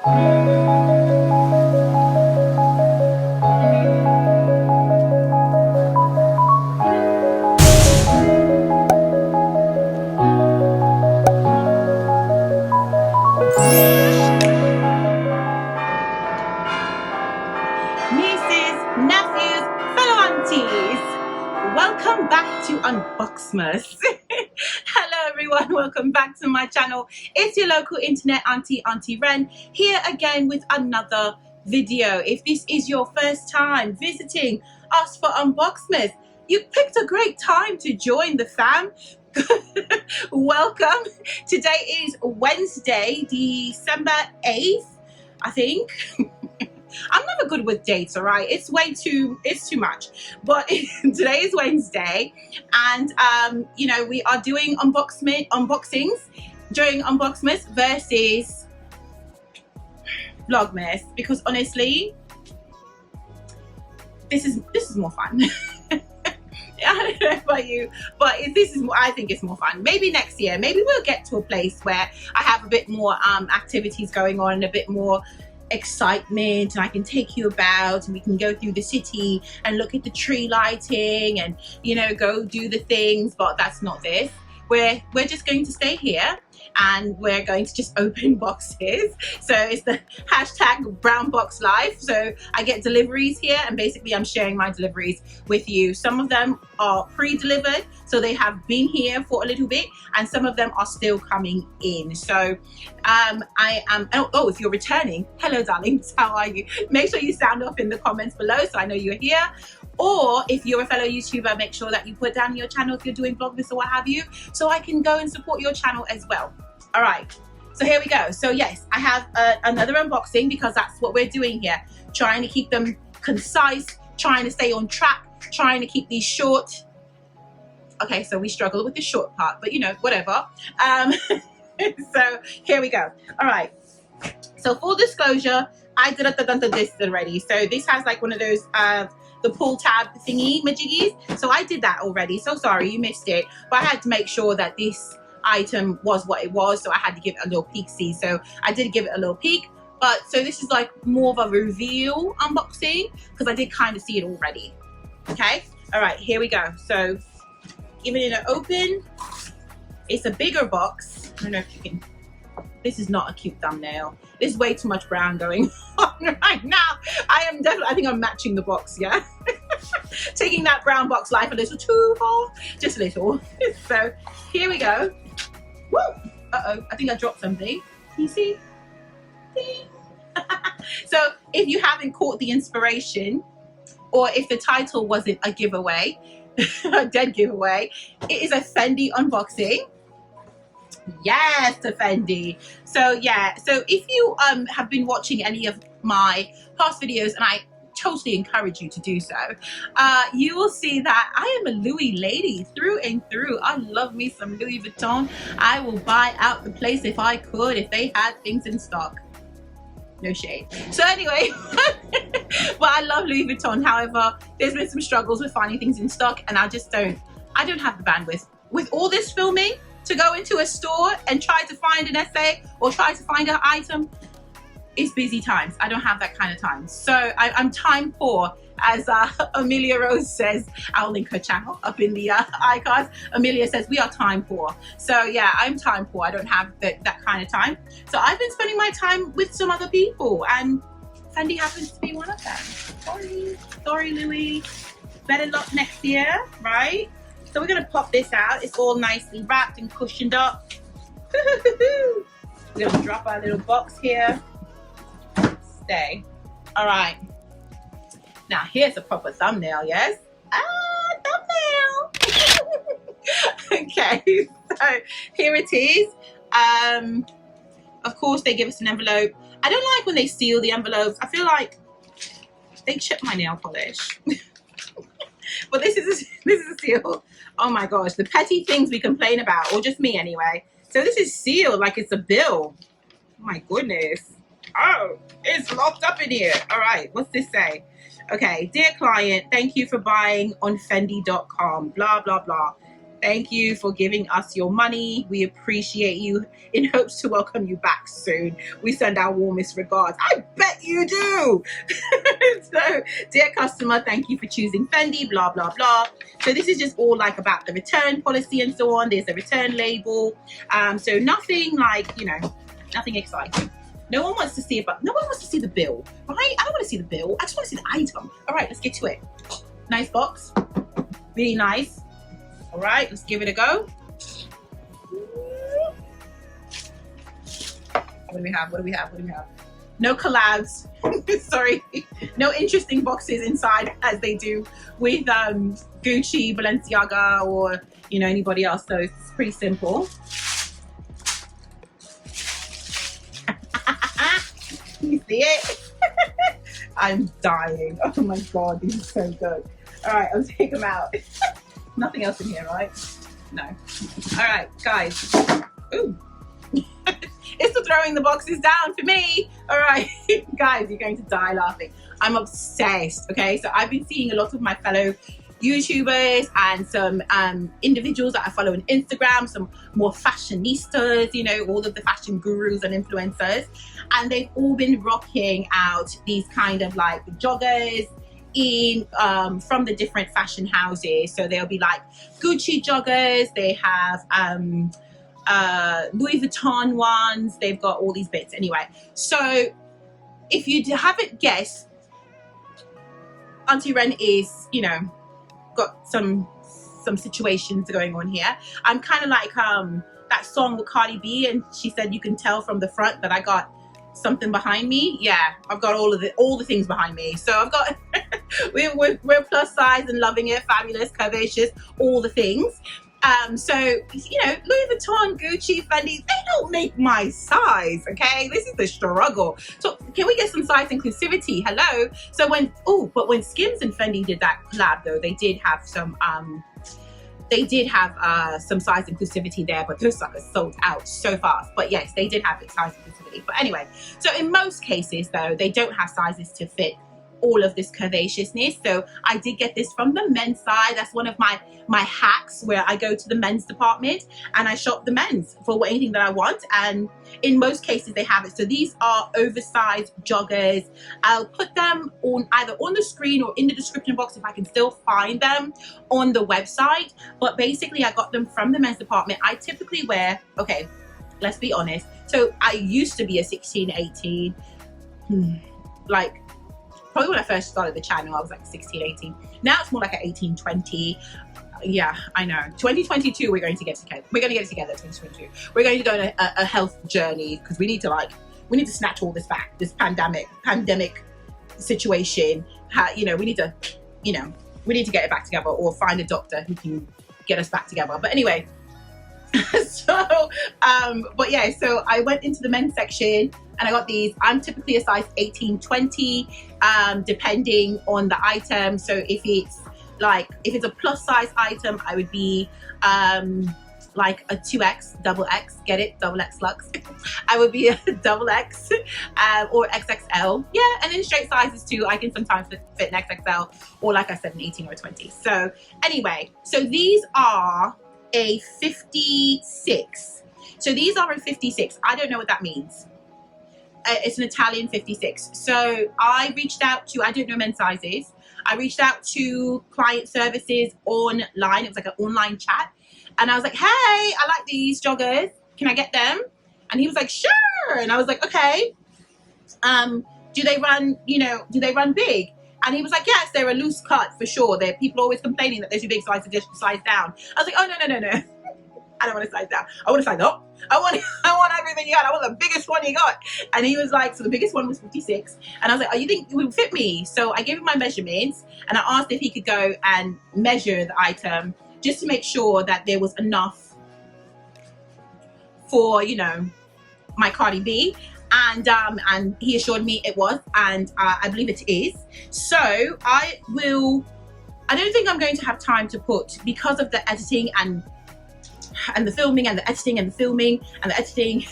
Nieces, nephews, fellow aunties, welcome back to Unboxmas. Hello everyone, welcome back to my channel. It's your local internet auntie, Auntie Ren, here again with another video. If this is your first time visiting us for Unboxmas, you picked a great time to join the fam. Welcome. Today is Wednesday, December 8th, I think. I'm never good with dates, all right? It's too much. But today is Wednesday, and you know, we are doing unboxings during Unboxmas versus vlogmas, because honestly, this is more fun. I don't know about you, but I think it's more fun. Maybe next year, maybe we'll get to a place where I have a bit more activities going on and a bit more excitement, and I can take you about and we can go through the city and look at the tree lighting and, you know, go do the things. But that's not this. We're just going to stay here and we're going to just open boxes. So it's the hashtag brown box life. So I get deliveries here, and basically I'm sharing my deliveries with you. Some of them are pre-delivered, so they have been here for a little bit, and some of them are still coming in. So I am, oh, if you're returning, hello darlings, how are you? Make sure you sound off in the comments below so I know you're here. Or if you're a fellow YouTuber, make sure that you put down your channel if you're doing vlogmas or what have you, so I can go and support your channel as well. All right, so here we go. So yes, I have another unboxing, because that's what we're doing here, trying to keep them concise, trying to stay on track, trying to keep these short. Okay, so we struggle with the short part, but you know, whatever. So here we go. All right, so full disclosure, I did this already. So this has like one of those the pull tab thingy majiggies, so I did that already. So sorry you missed it, but I had to make sure that this item was what it was, so I had to give it a little peek see. So I did give it a little peek, but so this is like more of a reveal unboxing, because I did kind of see it already. Okay, all right, here we go. So giving it an open. It's a bigger box. I don't know if you can, this is not a cute thumbnail. There's way too much brown going on right now. I think I'm matching the box, yeah? Taking that brown box life a little too far, just a little. So here we go. Woo! Uh-oh, I think I dropped something. Can you see? Ding. So if you haven't caught the inspiration, or if the title wasn't a giveaway, a dead giveaway, it is a Fendi unboxing. Yes, to Fendi. So yeah, so if you have been watching any of my past videos, and I totally encourage you to do so, you will see that I am a Louis lady through and through. I love me some Louis Vuitton. I will buy out the place if I could, if they had things in stock. No shade. So anyway, but I love Louis Vuitton. However, there's been some struggles with finding things in stock, and I don't have the bandwidth with all this filming to go into a store and try to find an essay or try to find an item. It's busy times. I don't have that kind of time. So I'm time poor, as Amelia Rose says. I'll link her channel up in the iCards. Amelia says we are time poor. So yeah, I'm time poor. I don't have that kind of time. So I've been spending my time with some other people, and Fendi happens to be one of them. Sorry Louis. Better luck next year, right? So we're gonna pop this out. It's all nicely wrapped and cushioned up. We're gonna drop our little box here. Stay. All right. Now here's a proper thumbnail, yes? Thumbnail. Okay, so here it is. Of course they give us an envelope. I don't like when they seal the envelopes. I feel like they chip my nail polish. But this is a seal. Oh my gosh, the petty things we complain about, or just me anyway. So this is sealed like it's a bill. Oh my goodness. Oh, it's locked up in here. All right, what's this say? Okay, dear client, thank you for buying on Fendi.com. Blah, blah, blah. Thank you for giving us your money. We appreciate you, in hopes to welcome you back soon. We send our warmest regards. I bet you do. So, dear customer, thank you for choosing Fendi, blah, blah, blah. So this is just all like about the return policy and so on. There's a return label. So nothing like, you know, nothing exciting. No one wants to see it, but no one wants to see the bill, right? I don't want to see the bill. I just want to see the item. All right, let's get to it. Nice box. Really nice. All right, let's give it a go. What do we have? What do we have? What do we have? No collabs. Sorry. No interesting boxes inside as they do with Gucci, Balenciaga, or, you know, anybody else. So it's pretty simple. You see it? I'm dying. Oh my God, these are so good. All right, I'll take them out. Nothing else in here, right? No. All right, guys. Ooh. It's the throwing the boxes down for me. All right, guys, you're going to die laughing. I'm obsessed, okay? So I've been seeing a lot of my fellow YouTubers and some individuals that I follow on Instagram, some more fashionistas, you know, all of the fashion gurus and influencers. And they've all been rocking out these kind of like joggers in from the different fashion houses. So they'll be like Gucci joggers, they have Louis Vuitton ones, they've got all these bits. Anyway, so if you haven't guessed, Auntie Ren is, you know, got some situations going on here. I'm kind of like that song with Cardi B, and she said you can tell from the front that I got something behind me. Yeah, I've got all the things behind me. So I've got we're plus size and loving it, fabulous, curvaceous, all the things. So, you know, Louis Vuitton, Gucci, Fendi, they don't make my size, okay? This is the struggle. So can we get some size inclusivity? Hello. So but when Skims and Fendi did that collab though, they did have some size inclusivity there, but those suckers sold out so fast. But yes, they did have size inclusivity. But anyway, so in most cases though, they don't have sizes to fit all of this curvaceousness. So I did get this from the men's side. That's one of my hacks, where I go to the men's department and I shop the men's for anything that I want, and in most cases they have it. So these are oversized joggers. I'll put them on either on the screen or in the description box if I can still find them on the website. But basically I got them from the men's department. I typically wear, okay, let's be honest, so I used to be a 16, 18, like probably when I first started the channel, I was like 16, 18. Now it's more like an 18, 20. Yeah, I know. 2022, we're going to get together. We're going to get it together, 2022. We're going to go on a health journey, because we need to snatch all this back, this pandemic situation. You know, we need to get it back together, or find a doctor who can get us back together. But anyway, so, but yeah, so I went into the men's section and I got these. I'm typically a size 18, 20, depending on the item. So if it's a plus size item, I would be like a 2X, double X, get it? Doublexluxxe. I would be a double X or XXL. Yeah, and in straight sizes too, I can sometimes fit an XXL, or like I said, an 18 or a 20. So anyway, so these are a 56. So these are a 56. I don't know what that means. It's an Italian 56. So I reached out to, I don't know men's sizes. I reached out to client services online. It was like an online chat. And I was like, hey, I like these joggers. Can I get them? And he was like, sure. And I was like, okay. Do they run big? And he was like, yes, they're a loose cut for sure. People are always complaining that they're too big, so I suggest you size down. I was like, oh, no. I don't want to size down. I want to size up. I want everything you got. I want the biggest one you got. And he was like, so the biggest one was 56. And I was like, oh, you think it would fit me? So I gave him my measurements and I asked if he could go and measure the item just to make sure that there was enough for, you know, my Cardi B. And he assured me it was, and I believe it is. So I don't think I'm going to have time to put, because of the editing and the filming and the editing and the filming and the editing,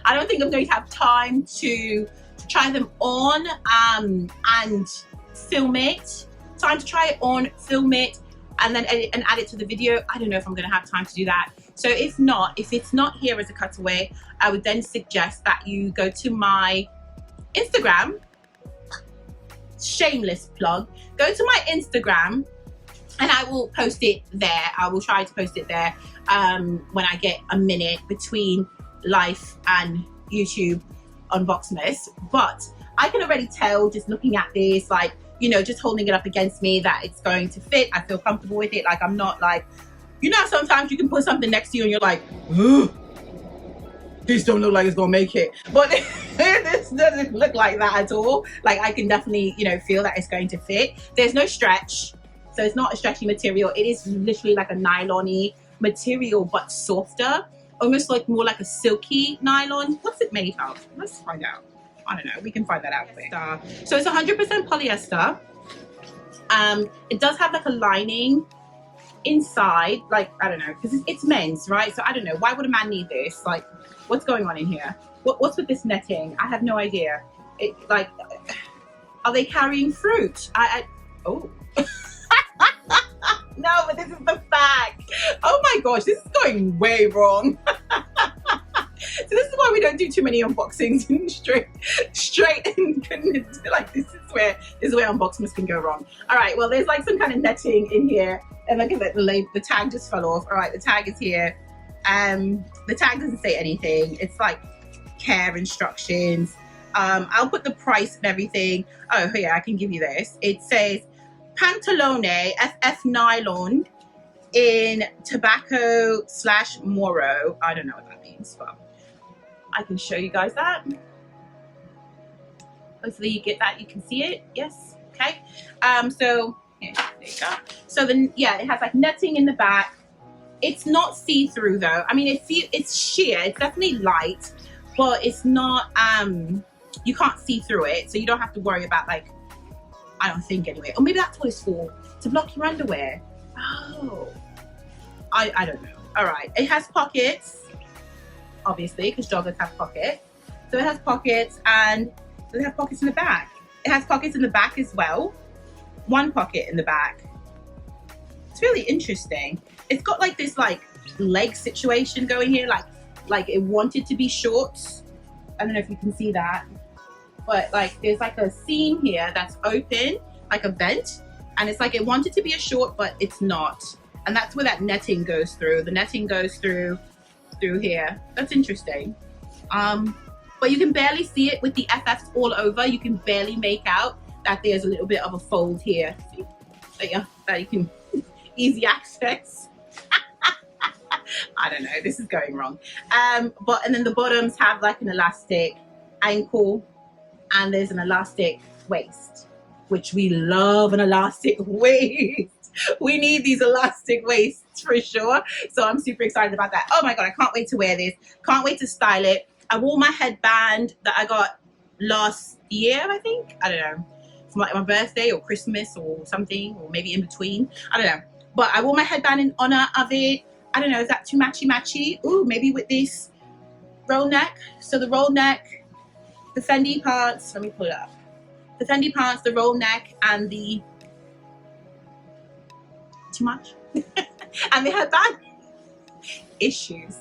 I don't think I'm going to have time to try them on and film it. Time to try it on, film it, and then edit and add it to the video. I don't know if I'm gonna have time to do that. So if not, if it's not here as a cutaway, I would then suggest that you go to my Instagram. Shameless plug. Go to my Instagram and I will post it there. I will try to post it there when I get a minute between life and YouTube Unboxmas. But I can already tell just looking at this, like, you know, just holding it up against me, that it's going to fit. I feel comfortable with it. Like, I'm not like, you know, sometimes you can put something next to you and you're like, ugh, this don't look like it's gonna make it. But this doesn't look like that at all. Like, I can definitely, you know, feel that it's going to fit. There's no stretch, so it's not a stretchy material. It is literally like a nylon-y material, but softer, almost like more like a silky nylon. What's it made of? Let's find out. I don't know, we can find that out quick. So it's 100% polyester. It does have like a lining inside, like, I don't know, because it's men's, right? So I don't know, why would a man need this? Like, what's going on in here? What's with this netting? I have no idea. It, like, are they carrying fruit? Oh. No, but this is the fact. Oh my gosh, this is going way wrong. So this is why we don't do too many unboxings and straight and goodness, like this is where Unboxmas can go wrong. All right, well, there's like some kind of netting in here, and look at that, the tag just fell off. All right, the tag is here. The tag doesn't say anything. It's like care instructions. I'll put the price and everything. Oh yeah, I can give you this. It says Pantalone FF nylon in tobacco/moro. I don't know what that means, but I can show you guys that. Hopefully you get that, you can see it. Yes, okay. So yeah, there you go. So then, yeah, it has like netting in the back. It's not see-through though. I mean, it's sheer, it's definitely light, but it's not, you can't see through it, so you don't have to worry about, like, I don't think anyway. Or maybe that's what it's for, to block your underwear. Oh, I don't know. All right, it has pockets, obviously, because joggers have pockets. So it has pockets, and it has pockets in the back. It has pockets in the back as well. One pocket in the back. It's really interesting. It's got like this like leg situation going here, like it wanted to be shorts. I don't know if you can see that, but like there's like a seam here that's open, like a vent, and it's like it wanted to be a short, but it's not. And that's where that netting goes through. The netting goes through here. That's interesting. But you can barely see it with the FFs all over. You can barely make out that there's a little bit of a fold here. See? That you can easy access. I don't know, this is going wrong. And then the bottoms have like an elastic ankle, and there's an elastic waist, which we love an elastic waist. We need these elastic waists for sure. So I'm super excited about that. Oh my God, I can't wait to wear this. Can't wait to style it. I wore my headband that I got last year, I think. I don't know. For my birthday or Christmas or something, or maybe in between. I don't know. But I wore my headband in honor of it. I don't know, is that too matchy? Ooh, maybe with this roll neck. So the roll neck, the Fendi pants, let me pull it up. The Fendi pants, the roll neck, and the, too much? And the headband, issues.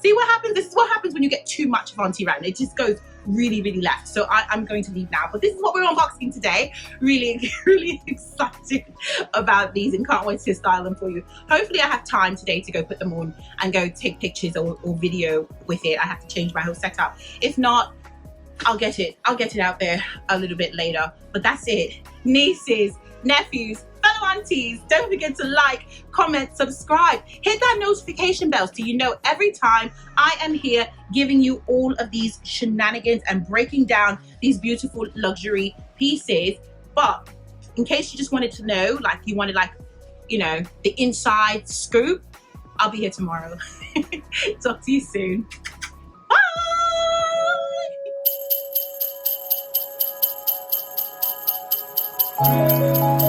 See what happens? This is what happens when you get too much of Auntie Ran. It just goes really, really left. So I'm going to leave now. But this is what we're unboxing today. Really, really excited about these and can't wait to style them for you. Hopefully I have time today to go put them on and go take pictures or video with it. I have to change my whole setup. If not, I'll get it out there a little bit later. But that's it. Nieces, nephews, fellow aunties, don't forget to like, comment, subscribe, hit that notification bell so you know every time I am here giving you all of these shenanigans and breaking down these beautiful luxury pieces. But in case you just wanted to know, like you wanted like, you know, the inside scoop, I'll be here tomorrow. Talk to you soon. Bye.